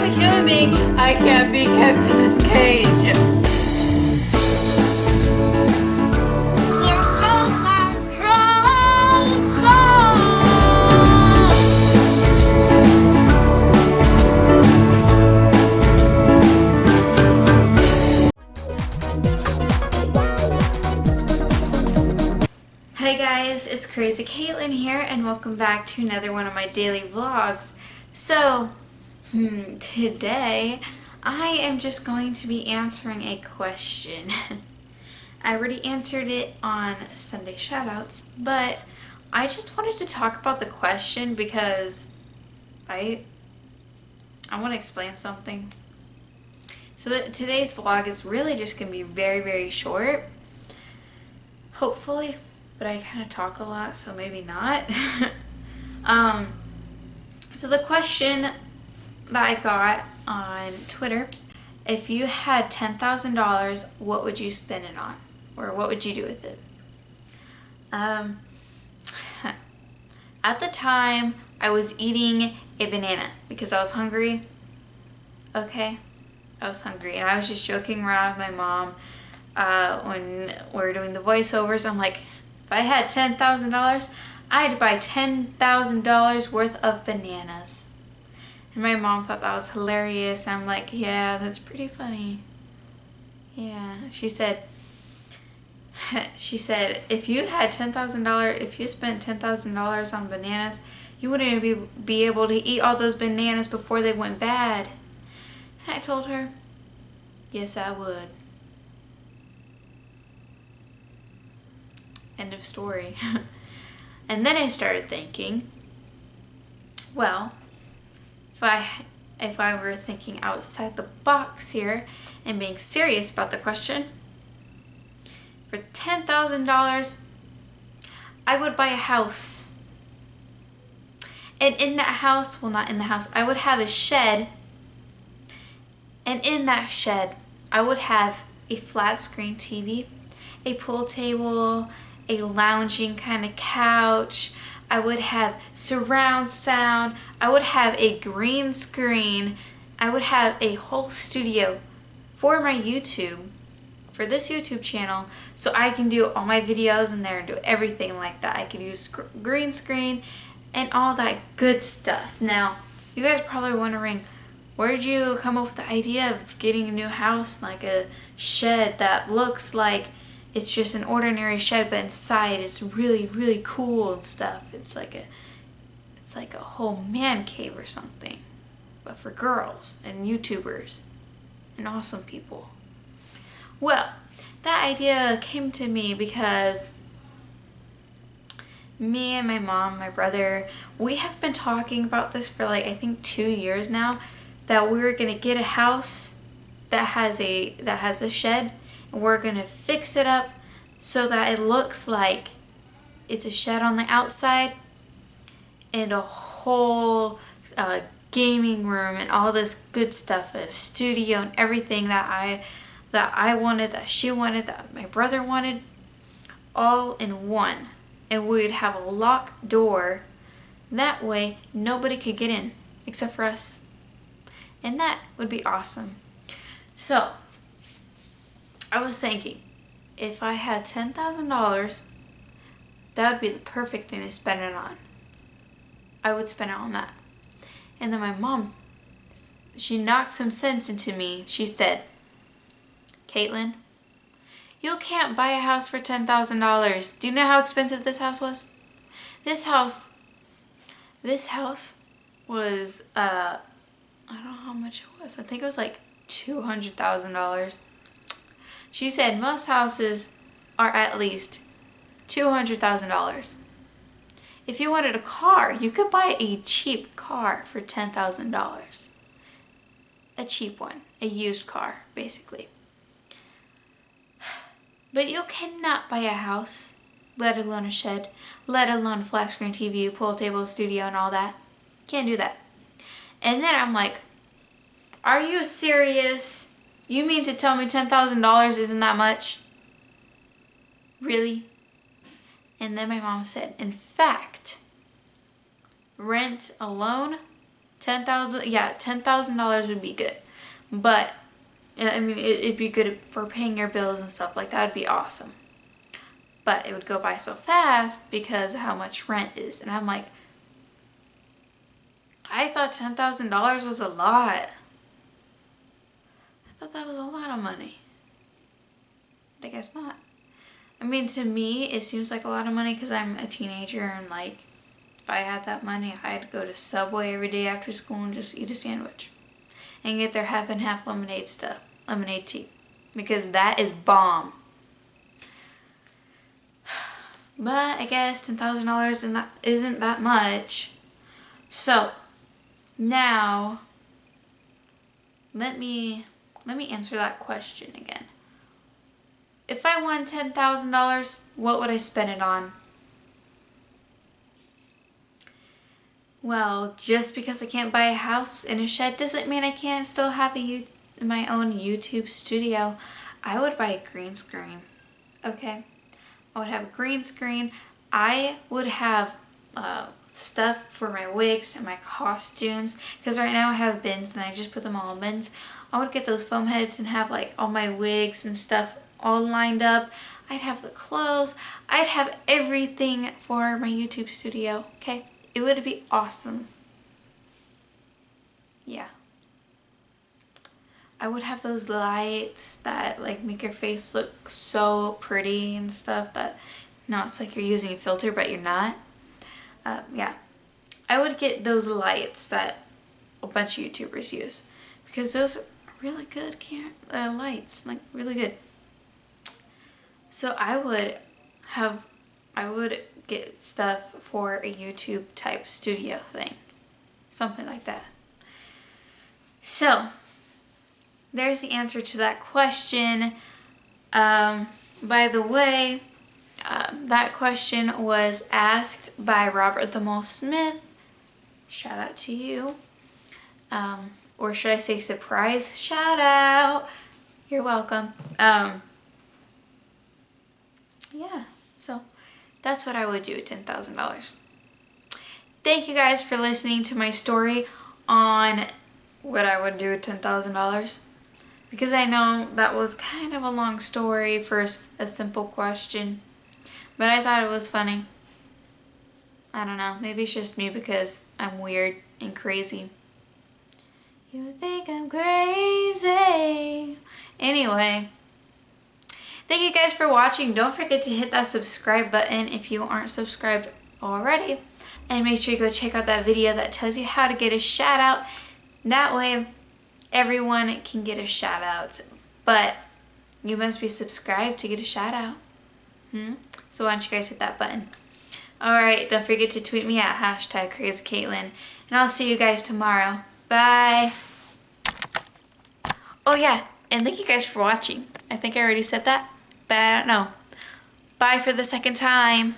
I'm a human being. I can't be kept in this cage. Hey guys, it's Krazy Katelyn here and welcome back to another one of my daily vlogs. So, today I am just going to be answering a question. I already answered it on Sunday shoutouts, but I just wanted to talk about the question because I want to explain something. So today's vlog is really just going to be very, very short. Hopefully. But I kind of talk a lot, so maybe not. So the question that I got on Twitter, if you had $10,000, what would you spend it on? Or what would you do with it? At the time, I was eating a banana because I was hungry. Okay? I was hungry, and I was just joking around with my mom when we were doing the voiceovers. I'm like, if I had $10,000, I'd buy $10,000 worth of bananas. And my mom thought that was hilarious. I'm like, yeah, that's pretty funny. Yeah. She said, if you had $10,000, if you spent $10,000 on bananas, you wouldn't be able to eat all those bananas before they went bad. And I told her, yes, I would. End of story. And then I started thinking, well, if I were thinking outside the box here and being serious about the question, for $10,000, I would buy a house. And in that house, well, not in the house, I would have a shed. And in that shed, I would have a flat screen TV, a pool table, a lounging kind of couch. I would have surround sound. I would have a green screen. I would have a whole studio for my YouTube, for this YouTube channel, so I can do all my videos in there and do everything like that. I could use green screen and all that good stuff. Now, you guys are probably wondering, where did you come up with the idea of getting a new house, like a shed that looks like it's just an ordinary shed, but inside it's really, really cool and stuff. It's like a whole man cave or something, but for girls and YouTubers and awesome people. Well, that idea came to me because me and my mom, my brother, we have been talking about this for like, I think 2 years now, that we were gonna get a house that has a shed. We're gonna fix it up so that it looks like it's a shed on the outside and a whole gaming room and all this good stuff, a studio and everything that I wanted, that she wanted, that my brother wanted, all in one. And we'd have a locked door. That way nobody could get in except for us. And that would be awesome. So I was thinking, if I had $10,000, that would be the perfect thing to spend it on. I would spend it on that. And then my mom, she knocked some sense into me. She said, Caitlin, you can't buy a house for $10,000. Do you know how expensive this house was? This house was, I don't know how much it was. I think it was like $200,000. She said most houses are at least $200,000. If you wanted a car, you could buy a cheap car for $10,000. A cheap one, a used car, basically. But you cannot buy a house, let alone a shed, let alone a flat screen TV, a pool table, a studio, and all that. Can't do that. And then I'm like, are you serious? You mean to tell me $10,000 isn't that much? Really? And then my mom said, in fact, rent alone $10,000, yeah, $10,000 would be good. But, I mean, it'd be good for paying your bills and stuff like that. Would be awesome. But it would go by so fast because of how much rent is. And I'm like, I thought $10,000 was a lot. I thought that was a lot of money. But I guess not. I mean, to me, it seems like a lot of money because I'm a teenager and like, if I had that money, I'd go to Subway every day after school and just eat a sandwich. And get their half and half lemonade stuff. Lemonade tea. Because that is bomb. But I guess $10,000 isn't that much. So, now, let me answer that question again. If I won $10,000, what would I spend it on? Well, just because I can't buy a house and a shed doesn't mean I can't still have my own YouTube studio. I would buy a green screen, okay? I would have a green screen. I would have stuff for my wigs and my costumes, because right now I have bins and I just put them all in bins. I would get those foam heads and have like all my wigs and stuff all lined up. I'd have the clothes. I'd have everything for my YouTube studio, okay? It would be awesome. Yeah. I would have those lights that like make your face look so pretty and stuff, that no, it's like you're using a filter but you're not. Yeah. I would get those lights that a bunch of YouTubers use, because those are really good lights, like really good. So I would get stuff for a YouTube type studio thing. Something like that. So, there's the answer to that question. By the way, that question was asked by Robert the Mole Smith. Shout out to you. Or should I say surprise shout out? You're welcome. Yeah, so that's what I would do with $10,000. Thank you guys for listening to my story on what I would do with $10,000. Because I know that was kind of a long story for a simple question. But I thought it was funny. I don't know, maybe it's just me because I'm weird and crazy. You think I'm crazy. Anyway. Thank you guys for watching. Don't forget to hit that subscribe button if you aren't subscribed already. And make sure you go check out that video that tells you how to get a shout out. That way everyone can get a shout out. But you must be subscribed to get a shout out. So why don't you guys hit that button. Alright, don't forget to tweet me at #Krazy Katelyn. And I'll see you guys tomorrow. Bye. Oh yeah, and thank you guys for watching. I think I already said that, but I don't know. Bye for the second time.